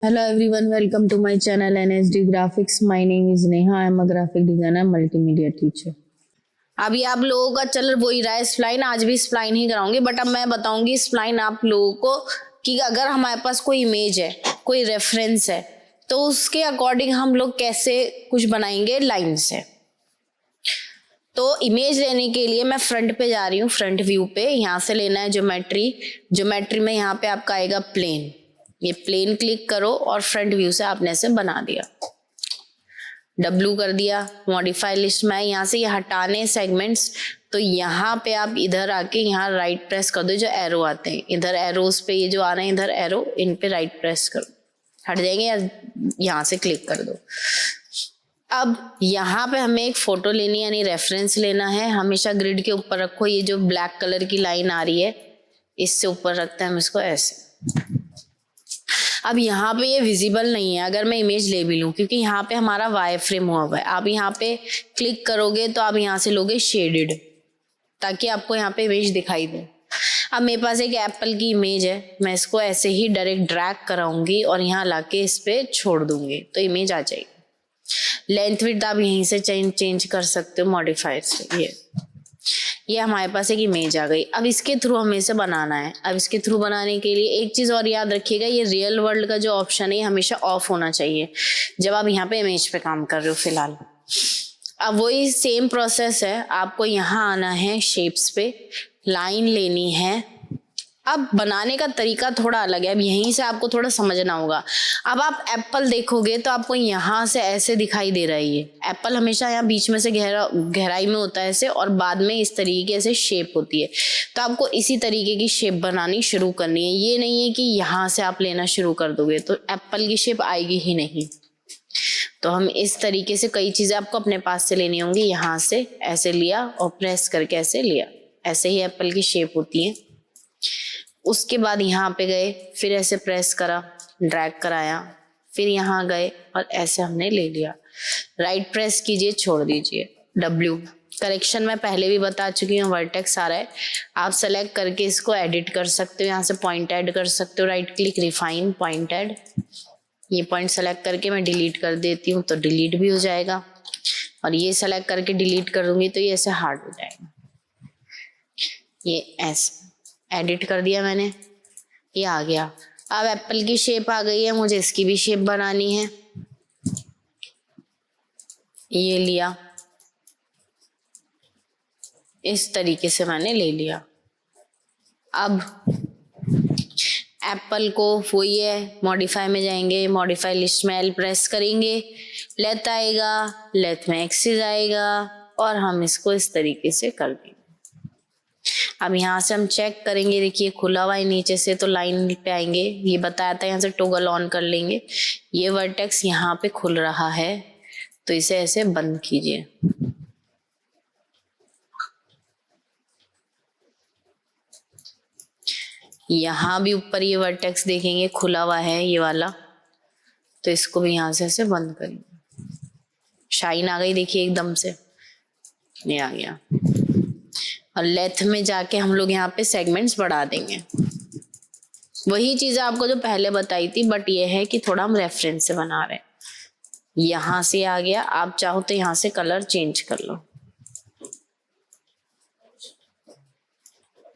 Hello everyone, welcome to my channel NSD Graphics. My name is Neha. I am a graphic designer, multimedia teacher. अभी आप लोगों का चल वही रहा है स्प्लाइन, आज भी स्प्लाइन ही कराऊंगी, बट अब मैं बताऊंगी स्प्लाइन आप लोगों को कि अगर हमारे पास कोई इमेज है, कोई रेफरेंस है, तो उसके अकॉर्डिंग हम लोग कैसे कुछ बनाएंगे लाइन से। तो इमेज लेने के लिए मैं फ्रंट पे जा रही हूँ, फ्रंट व्यू पे। यहाँ से लेना है ज्योमेट्री में यहाँ पे आपका आएगा प्लेन। ये प्लेन क्लिक करो और फ्रंट व्यू से आपने इसे बना दिया। W कर दिया। मॉडिफाई लिस्ट में यहाँ से ये हटाने सेगमेंट्स, तो यहाँ पे आप इधर आके यहाँ राइट प्रेस कर दो। जो एरो आते हैं इधर, एरोज पे ये जो आ रहे हैं इधर एरो, इन पे राइट प्रेस करो, हट जाएंगे, या यहाँ से क्लिक कर दो। अब यहाँ पे हमें एक फोटो लेनी है, यानी रेफरेंस लेना है। हमेशा ग्रिड के ऊपर रखो। ये जो ब्लैक कलर की लाइन आ रही है इससे ऊपर रखते हैं हम इसको ऐसे। अब यहाँ पे ये विजिबल नहीं है अगर मैं इमेज ले भी लूँ, क्योंकि यहाँ पे हमारा वाई फ्रेम हुआ है। आप यहाँ पे क्लिक करोगे तो आप यहाँ से लोगे शेडेड, ताकि आपको यहाँ पे इमेज दिखाई दे। अब मेरे पास एक एप्पल की इमेज है, मैं इसको ऐसे ही डायरेक्ट ड्रैग कराऊंगी और यहाँ लाके इस पे छोड़ दूंगी तो इमेज आ जाएगी। लेंथ विड्थ आप यहीं से चेंज कर सकते हो मॉडिफायर से। ये हमारे पास एक इमेज आ गई। अब इसके थ्रू हमें इसे बनाना है। अब इसके थ्रू बनाने के लिए एक चीज और याद रखिएगा, ये रियल वर्ल्ड का जो ऑप्शन है ये हमेशा ऑफ होना चाहिए जब आप यहाँ पे इमेज पे काम कर रहे हो फिलहाल। अब वही सेम प्रोसेस है, आपको यहाँ आना है, शेप्स पे लाइन लेनी है। अब बनाने का तरीका थोड़ा अलग है, अब यहीं से आपको थोड़ा समझना होगा। अब आप एप्पल देखोगे तो आपको यहाँ से ऐसे दिखाई दे रहा है। ये एप्पल हमेशा यहाँ बीच में से गहराई में होता है ऐसे, और बाद में इस तरीके से शेप होती है। तो आपको इसी तरीके की शेप बनानी शुरू करनी है। ये नहीं है कि यहाँ से आप लेना शुरू कर दोगे तो एप्पल की शेप आएगी ही नहीं। तो हम इस तरीके से कई चीजें आपको अपने पास से लेनी होंगी। यहाँ से ऐसे लिया और प्रेस करके ऐसे लिया, ऐसे ही एप्पल की शेप होती है। उसके बाद यहाँ पे गए, फिर ऐसे प्रेस करा, ड्रैग कराया, फिर यहाँ गए और ऐसे हमने ले लिया। राइट प्रेस कीजिए, छोड़ दीजिए। W करेक्शन मैं पहले भी बता चुकी हूँ, वर्टेक्स आ रहा है, आप सेलेक्ट करके इसको एडिट कर सकते हो। यहाँ से पॉइंट ऐड कर सकते हो, right click, refine, point add. ये पॉइंट सेलेक्ट करके मैं डिलीट कर देती हूँ तो डिलीट भी हो जाएगा, और ये सेलेक्ट करके डिलीट कर दूंगी तो ये ऐसे हार्ड हो जाएगा। ये ऐसे एडिट कर दिया मैंने, ये आ गया। अब एप्पल की शेप आ गई है, मुझे इसकी भी शेप बनानी है। ये लिया, इस तरीके से मैंने ले लिया। अब एप्पल को वही है, मॉडिफाई में जाएंगे, मॉडिफाई लिस्ट में L प्रेस करेंगे, लेथ आएगा, लेथ में एक्सिस आएगा, और हम इसको इस तरीके से कर देंगे। अब यहाँ से हम चेक करेंगे, देखिए खुला हुआ है नीचे से, तो लाइन पे आएंगे। ये बताया था, यहाँ से टॉगल ऑन कर लेंगे। ये वर्टेक्स यहाँ पे खुल रहा है तो इसे ऐसे बंद कीजिए। यहाँ भी ऊपर ये वर्टेक्स देखेंगे खुला हुआ है ये वाला, तो इसको भी यहाँ से ऐसे बंद करेंगे। शाइन आ गई देखिए एकदम से, ये आ गया। और लेथ में जाके हम लोग यहाँ पे सेगमेंट्स बढ़ा देंगे। वही चीज आपको जो पहले बताई थी, बट ये है कि थोड़ा हम रेफरेंस से बना रहे हैं। यहाँ से आ गया, आप चाहो तो यहाँ से कलर चेंज कर लो।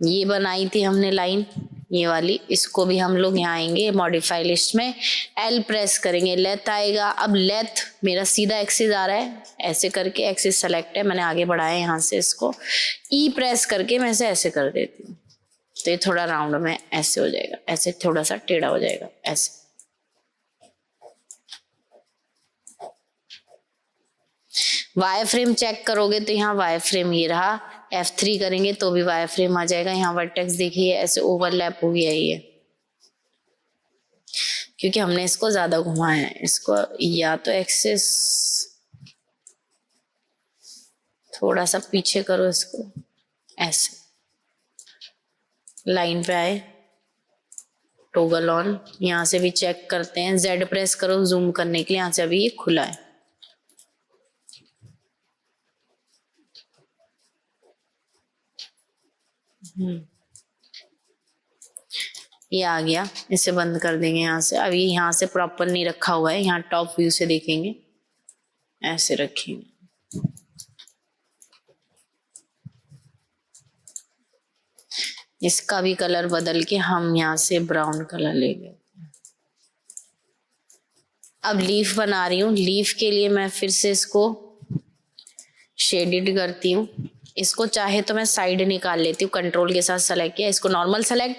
ये बनाई थी हमने लाइन, ये वाली, इसको भी हम लोग यहाँ आएंगे, मॉडिफाई लिस्ट में L प्रेस करेंगे, लेथ आएगा। अब लेथ मेरा सीधा एक्सिस आ रहा है, ऐसे करके एक्सिस सेलेक्ट है, मैंने आगे बढ़ाया यहाँ से, इसको E प्रेस करके मैं इसे ऐसे कर देती हूँ, तो ये थोड़ा राउंड में ऐसे हो जाएगा, ऐसे थोड़ा सा टेढ़ा हो जाएगा ऐसे। वाई फ्रेम चेक करोगे तो यहाँ वाई फ्रेम ये रहा, F3 करेंगे तो भी वाई फ्रेम आ जाएगा। यहाँ वर्टेक्स देखिए ऐसे ओवरलैप हो गया ये, क्योंकि हमने इसको ज्यादा घुमाया है। इसको या तो एक्सेस थोड़ा सा पीछे करो, इसको ऐसे लाइन पे आए, टॉगल ऑन। यहाँ से भी चेक करते हैं, Z प्रेस करो जूम करने के लिए, यहाँ से अभी ये खुला है। ये आ गया, इसे बंद कर देंगे यहाँ से। अब ये यहाँ से प्रॉपर नहीं रखा हुआ है, यहाँ टॉप व्यू से देखेंगे, ऐसे रखेंगे। इसका भी कलर बदल के हम यहाँ से ब्राउन कलर लेंगे। अब लीफ बना रही हूँ। लीफ के लिए मैं फिर से इसको शेडेड करती हूँ। इसको चाहे तो मैं साइड निकाल लेती हूँ, कंट्रोल के साथ सेलेक्ट किया, इसको नॉर्मल सेलेक्ट,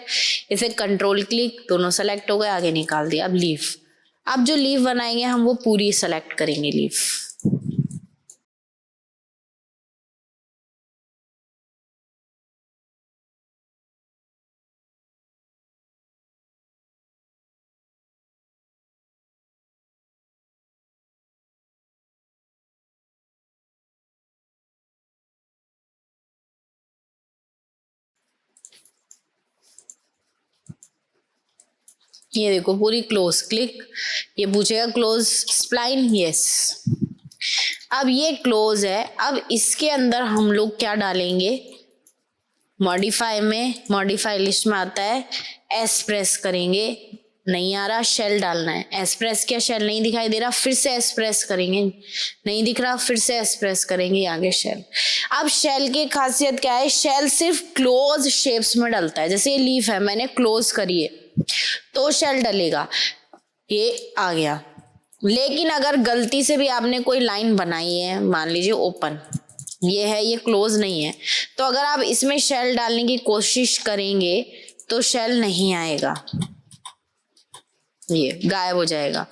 इसे कंट्रोल क्लिक, दोनों सेलेक्ट हो गए, आगे निकाल दिया। अब लीफ, अब जो लीफ बनाएंगे हम वो पूरी सेलेक्ट करेंगे लीफ। ये देखो पूरी क्लोज, क्लिक, ये पूछेगा क्लोज स्प्लाइन, यस। अब ये क्लोज है। अब इसके अंदर हम लोग क्या डालेंगे, मॉडिफाई में, मॉडिफाई लिस्ट में आता है एस प्रेस करेंगे, नहीं आ रहा, शेल डालना है। एस प्रेस किया, शेल नहीं दिखाई दे रहा, फिर से एस प्रेस करेंगे, नहीं दिख रहा, फिर से एस प्रेस करेंगे, आगे शेल। अब शेल की खासियत क्या है, शेल सिर्फ क्लोज शेप्स में डलता है। जैसे ये लीफ है, मैंने क्लोज करी है तो शेल डलेगा, ये आ गया। लेकिन अगर गलती से भी आपने कोई लाइन बनाई है, मान लीजिए ओपन, ये है, ये क्लोज नहीं है, तो अगर आप इसमें शेल डालने की कोशिश करेंगे तो शेल नहीं आएगा, ये गायब हो जाएगा,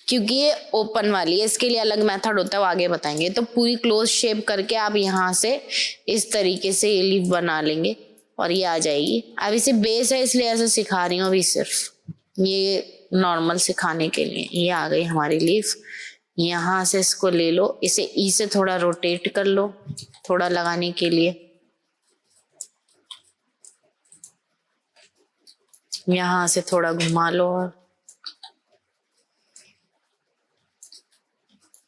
क्योंकि ये ओपन वाली है। इसके लिए अलग मेथड होता है, वो आगे बताएंगे। तो पूरी क्लोज शेप करके आप यहाँ से इस तरीके से ये लीफ बना लेंगे और ये आ जाएगी। अब इसे बेस है इसलिए ऐसे सिखा रही हूँ अभी, सिर्फ ये नॉर्मल सिखाने के लिए। ये आ गई हमारी लीफ। यहाँ से इसको ले लो, इसे ई से थोड़ा रोटेट कर लो, थोड़ा लगाने के लिए। यहाँ से थोड़ा घुमा लो और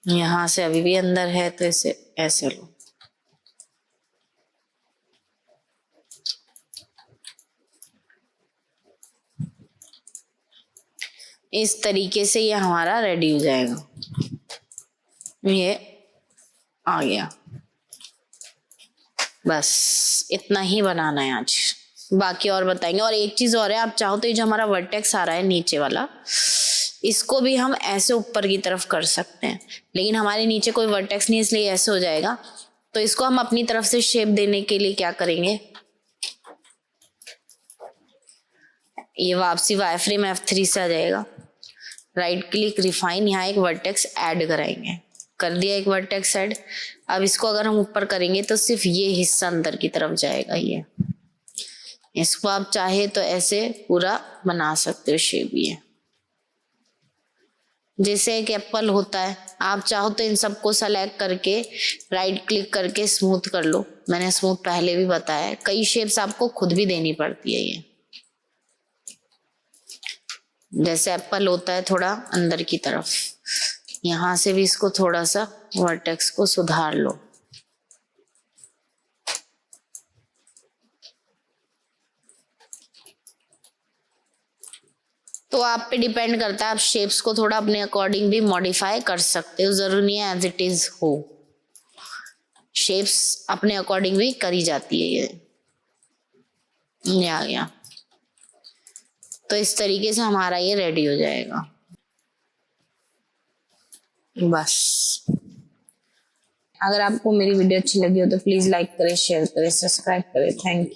यहाँ से अभी भी अंदर है तो इसे ऐसे लो। इस तरीके से ये हमारा रेडी हो जाएगा। ये आ गया, बस इतना ही बनाना है आज, बाकी और बताएंगे। और एक चीज और है, आप चाहो तो ये जो हमारा वर्टेक्स आ रहा है नीचे वाला, इसको भी हम ऐसे ऊपर की तरफ कर सकते हैं, लेकिन हमारे नीचे कोई वर्टेक्स नहीं इसलिए ऐसे हो जाएगा। तो इसको हम अपनी तरफ से शेप देने के लिए क्या करेंगे, ये वापसी वाई फ्रेम F3 से आ जाएगा, राइट क्लिक, रिफाइन, यहाँ एक वर्टेक्स ऐड कराएंगे, कर दिया एक वर्टेक्स ऐड। अब इसको अगर हम ऊपर करेंगे तो सिर्फ ये हिस्सा अंदर की तरफ जाएगा। ये इसको आप चाहे तो ऐसे पूरा बना सकते हो शेप। ये जैसे एक एप्पल होता है, आप चाहो तो इन सबको सेलेक्ट करके राइट क्लिक करके स्मूथ कर लो। मैंने स्मूथ पहले भी बताया है, कई शेप्स आपको खुद भी देनी पड़ती है। ये जैसे एप्पल होता है थोड़ा अंदर की तरफ, यहां से भी इसको थोड़ा सा वर्टेक्स को सुधार लो। तो आप पे डिपेंड करता है, आप शेप्स को थोड़ा अपने अकॉर्डिंग भी मॉडिफाई कर सकते हो, जरूरी नहीं है एज इट इज हो। शेप्स अपने अकॉर्डिंग भी करी जाती है। ये आ गया, तो इस तरीके से हमारा ये रेडी हो जाएगा। बस अगर आपको मेरी वीडियो अच्छी लगी हो तो प्लीज लाइक करें, शेयर करें, सब्सक्राइब करें। Thank you.